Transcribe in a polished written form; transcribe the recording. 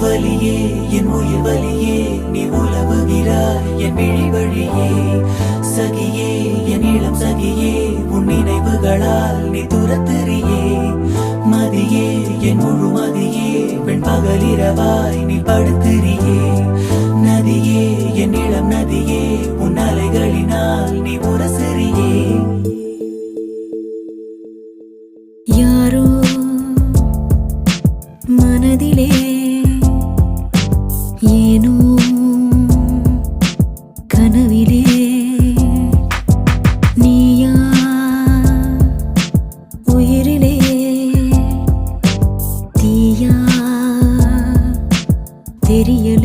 வலியே என் உயிர் வலியே நீ உலவுகிறாய் என் விழி வழியே சகியே என் இளம் சகியே உன் நினைவுகளால் நீ துரத்தெறியே மதியே என் முழு மதியே பெண் பகலிரவாய் நீ படுத்திரியே நதியே என் இளம் நதியே உன் அலைகளினால் நீ உரசெறியே யாரோ மனதிலே ஏனோ கனவிலே நீயா உயிரிலே தீயா தெரியல